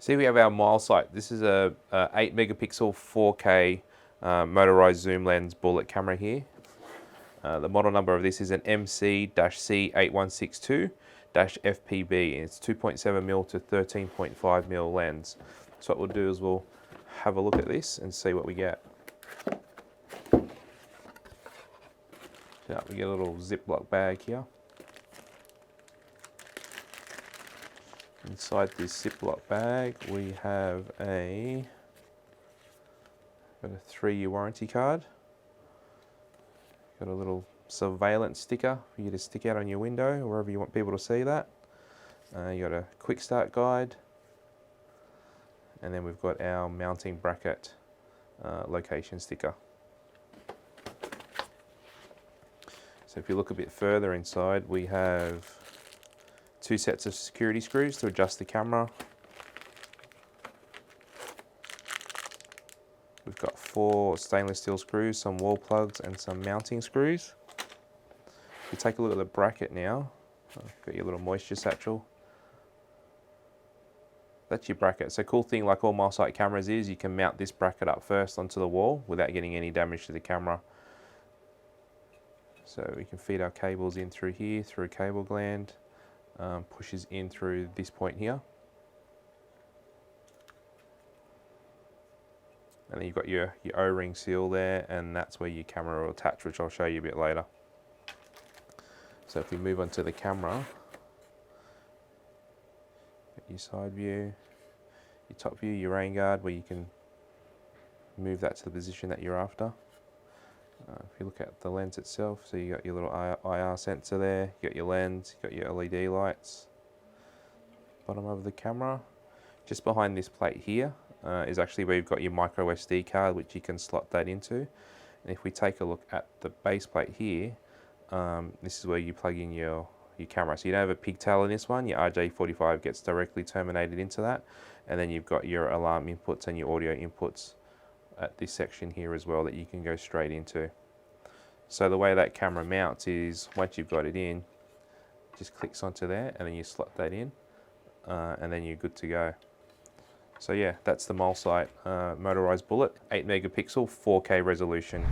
So here we have our Milesight. This is a 8 megapixel 4K motorized zoom lens bullet camera here. The model number of this is an MC-C5364-FPB, and it's 2.7mm to 13.5mm lens. So what we'll do is we'll have a look at this and see what we get. So we get a little Ziploc bag here. Inside this Ziploc bag we have got a 3-year warranty card. Got a little surveillance sticker for you to stick out on your window, wherever you want people to see that. You got a quick start guide. And then we've got our mounting bracket location sticker. So if you look a bit further inside, we have 2 sets of security screws to adjust the camera. We've got 4 stainless steel screws, some wall plugs and some mounting screws. If you take a look at the bracket now, got your little moisture satchel. That's your bracket. So cool thing, like all Milesight cameras, is you can mount this bracket up first onto the wall without getting any damage to the camera. So we can feed our cables in through here, through a cable gland. Pushes in through this point here. And then you've got your O-ring seal there, and that's where your camera will attach, which I'll show you a bit later. So if we move on to the camera, your side view, your top view, your rain guard, where you can move that to the position that you're after. If you look at the lens itself, so you got your little IR sensor there, you got your lens, you got your LED lights. Bottom of the camera, just behind this plate here, is actually where you've got your micro SD card, which you can slot that into. And if we take a look at the base plate here, this is where you plug in your camera. So you don't have a pigtail in this one. Your RJ45 gets directly terminated into that, and then you've got your alarm inputs and your audio inputs at this section here as well that you can go straight into. So the way that camera mounts is, once you've got it in, just clicks onto there and then you slot that in, and then you're good to go. So yeah, that's the Milesight motorized bullet, 8 megapixel 4K resolution.